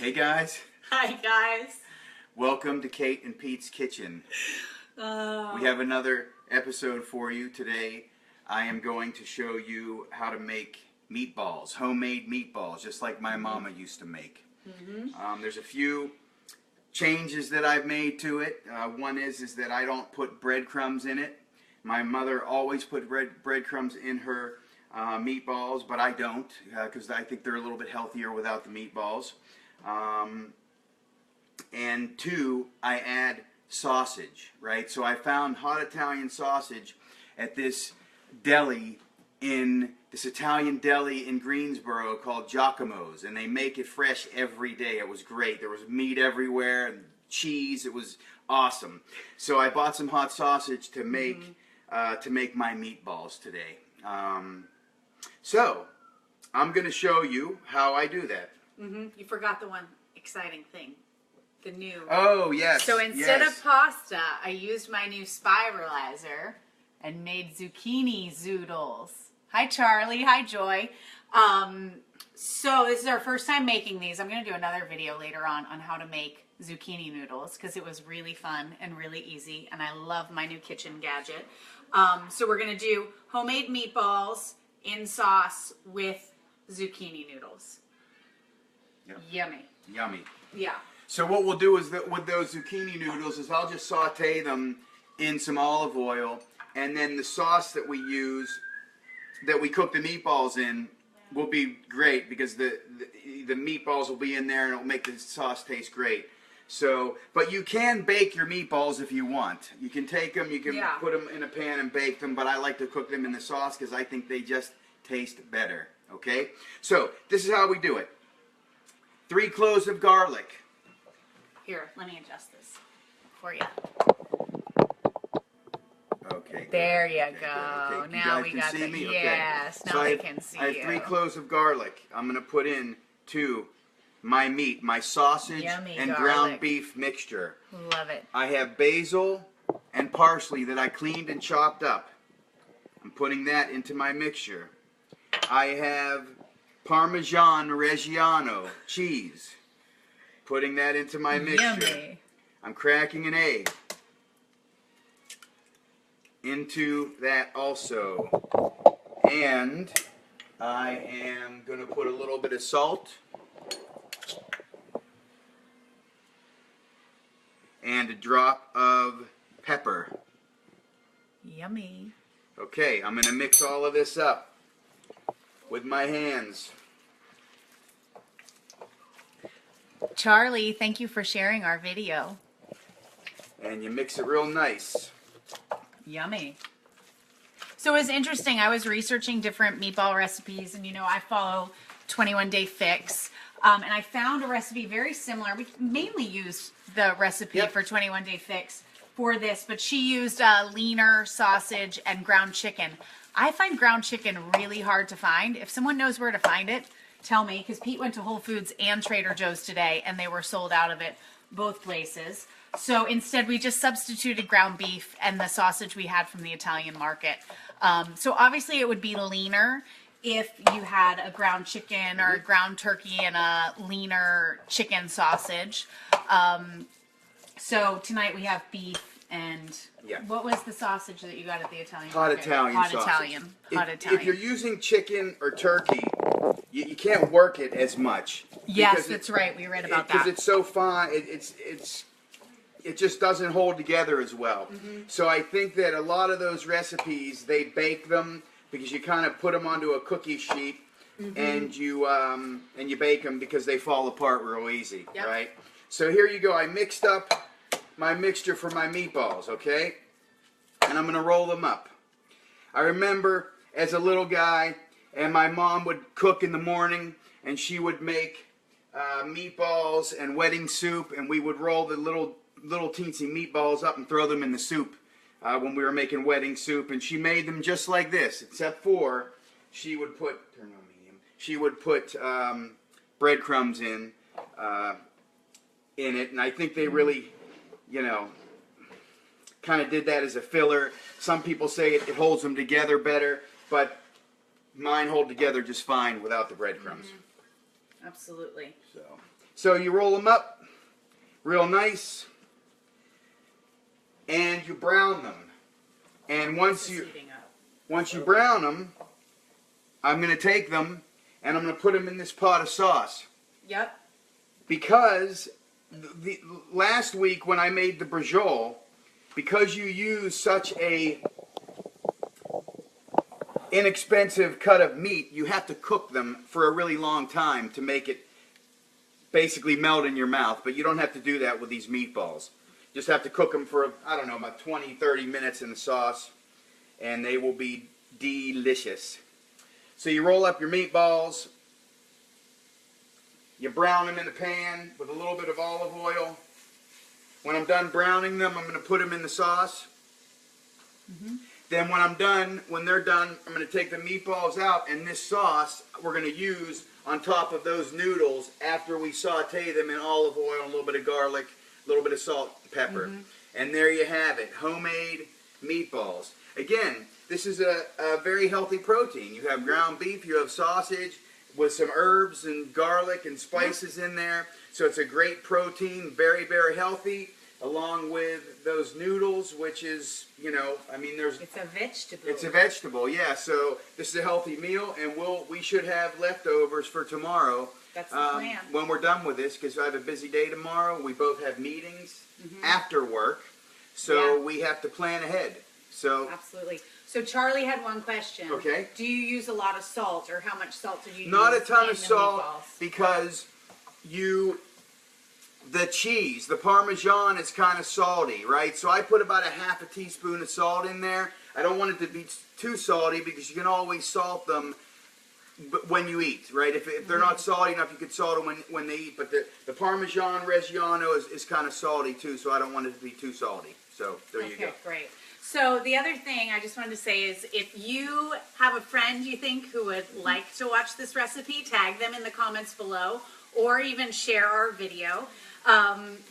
Hey guys. Hi guys. Welcome to Kate and Pete's Kitchen. We have another episode for you today. I am going to show you how to make meatballs, homemade meatballs, just like my mama used to make. There's a few changes that I've made to it. One is that I don't put breadcrumbs in it. My mother always put breadcrumbs in her meatballs, but I don't because I think they're a little bit healthier without the meatballs. And two, I add sausage, right? So I found hot Italian sausage at this Italian deli in Greensboro called Giacomo's, and they make it fresh every day. It was great. There was meat everywhere and cheese. It was awesome. So I bought some hot sausage to make my meatballs today. So I'm going to show you how I do that. You forgot the one exciting thing. The new. Oh, yes. So instead of pasta, I used my new spiralizer and made zucchini zoodles. Hi, Charlie. Hi, Joy. So this is our first time making these. I'm going to do another video later on how to make zucchini noodles because it was really fun and really easy, and I love my new kitchen gadget. So we're going to do homemade meatballs in sauce with zucchini noodles. Yep. Yummy. Yummy. Yeah. So what we'll do is that with those zucchini noodles is I'll just saute them in some olive oil, and then the sauce that we use, that we cook the meatballs in, will be great because the meatballs will be in there and it'll make the sauce taste great. So, but you can bake your meatballs if you want. You can take them, you can put them in a pan and bake them, but I like to cook them in the sauce because I think they just taste better. Okay? So, this is how we do it. 3 cloves of garlic. Here, let me adjust this for you. Okay. There you okay, go. Okay. Now we got the yes. Now they can see you. I have 3 cloves of garlic. I'm going to put in to my meat, my sausage and ground beef mixture. Love it. I have basil and parsley that I cleaned and chopped up. I'm putting that into my mixture. I have Parmesan Reggiano cheese. Putting that into my mixture. Yummy. I'm cracking an egg into that also. And I am going to put a little bit of salt and a drop of pepper. Yummy. Okay, I'm going to mix all of this up with my hands. Charlie, thank you for sharing our video. And you mix it real nice. Yummy. So it was interesting. I was researching different meatball recipes, and I follow 21 Day Fix. And I found a recipe very similar. We mainly use the recipe for 21 Day Fix for this, but she used leaner sausage and ground chicken. I find ground chicken really hard to find. If someone knows where to find it, tell me, because Pete went to Whole Foods and Trader Joe's today, and they were sold out of it both places. So instead, we just substituted ground beef and the sausage we had from the Italian market. So obviously, it would be leaner if you had a ground chicken or a ground turkey and a leaner chicken sausage. So tonight we have beef and what was the sausage that you got at the Italian market? Italian sausage. Hot Italian. If you're using chicken or turkey, you can't work it as much. Yes, that's right. We read about that. Because it's so fine. It just doesn't hold together as well. So I think that a lot of those recipes, they bake them because you kind of put them onto a cookie sheet and you bake them because they fall apart real easy, right? So here you go. I mixed up my mixture for my meatballs, okay? And I'm going to roll them up. I remember as a little guy, and my mom would cook in the morning, and she would make meatballs and wedding soup, and we would roll the little teensy meatballs up and throw them in the soup when we were making wedding soup. And she made them just like this, except for she would put breadcrumbs in it, and I think they really, kind of did that as a filler. Some people say it holds them together better, but mine hold together just fine without the breadcrumbs. Absolutely. So So you roll them up real nice, and you brown them. And once you brown them, I'm going to take them and I'm going to put them in this pot of sauce. Yep. Because the last week when I made the brajol, because you use such a inexpensive cut of meat, you have to cook them for a really long time to make it basically melt in your mouth. But you don't have to do that with these meatballs. You just have to cook them for, I don't know, about 20, 30 minutes in the sauce, and they will be delicious. So you roll up your meatballs, you brown them in the pan with a little bit of olive oil. When I'm done browning them, I'm going to put them in the sauce. Then when they're done, I'm going to take the meatballs out, and this sauce we're going to use on top of those noodles after we saute them in olive oil, a little bit of garlic, a little bit of salt and pepper. And there you have it, homemade meatballs. Again, this is a very healthy protein. You have ground beef, you have sausage with some herbs and garlic and spices in there. So it's a great protein, very, very healthy, along with those noodles, which is, you know, I mean, It's a vegetable. It's a vegetable, yeah. So this is a healthy meal, and we should have leftovers for tomorrow. That's the plan. When we're done with this, because I have a busy day tomorrow. We both have meetings after work, so we have to plan ahead. So Absolutely. So Charlie had one question. Okay. Do you use a lot of salt, or how much salt do you use? Not a ton in of the salt, meatballs? because the cheese, the Parmesan, is kind of salty, right? So I put about a half a teaspoon of salt in there. I don't want it to be too salty, because you can always salt them when you eat, right? If they're not salty enough, you can salt them when they eat. But the Parmesan Reggiano is kind of salty too, so I don't want it to be too salty. So there you go. Okay, great. So the other thing I just wanted to say is, if you have a friend you think who would like to watch this recipe, tag them in the comments below, or even share our video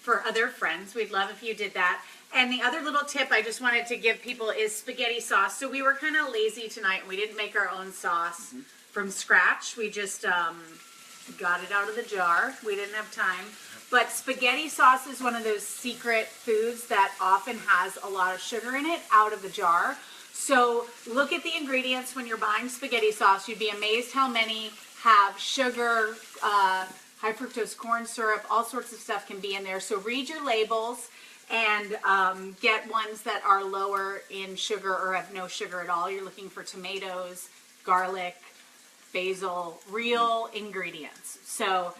for other friends. We'd love if you did that. And the other little tip I just wanted to give people is spaghetti sauce. So we were kind of lazy tonight, and we didn't make our own sauce from scratch. We just got it out of the jar. We didn't have time. But spaghetti sauce is one of those secret foods that often has a lot of sugar in it out of the jar. So look at the ingredients when you're buying spaghetti sauce. You'd be amazed how many have sugar, high fructose corn syrup, all sorts of stuff can be in there. So read your labels and get ones that are lower in sugar or have no sugar at all. You're looking for tomatoes, garlic, basil, real ingredients. So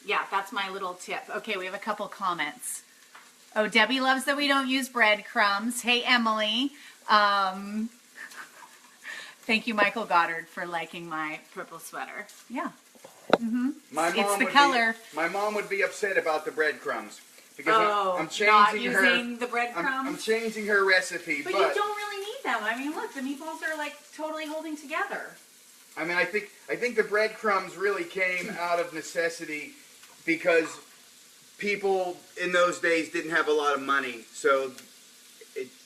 yeah, that's my little tip. Okay, we have a couple comments. Oh, Debbie loves that we don't use breadcrumbs. Hey, Emily. Thank you, Michael Goddard, for liking my purple sweater. Yeah. It's the color. My mom would be upset about the breadcrumbs, because I'm changing not using the breadcrumbs? I'm changing her recipe, But you don't really need them. I mean, look, the meatballs are like totally holding together. I mean, I think the breadcrumbs really came out of necessity, because people in those days didn't have a lot of money, so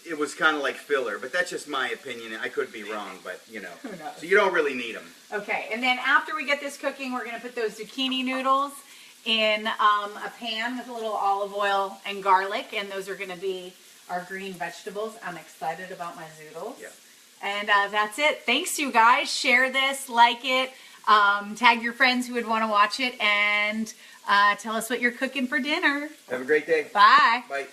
it was kind of like filler. But that's just my opinion. I could be wrong, but you know. Who knows? So you don't really need them. Okay, and then after we get this cooking, we're going to put those zucchini noodles in a pan with a little olive oil and garlic, and those are going to be our green vegetables. I'm excited about my zoodles. Yeah. And that's it. Thanks, you guys. Share this, like it, tag your friends who would want to watch it, and tell us what you're cooking for dinner. Have a great day. Bye. Bye.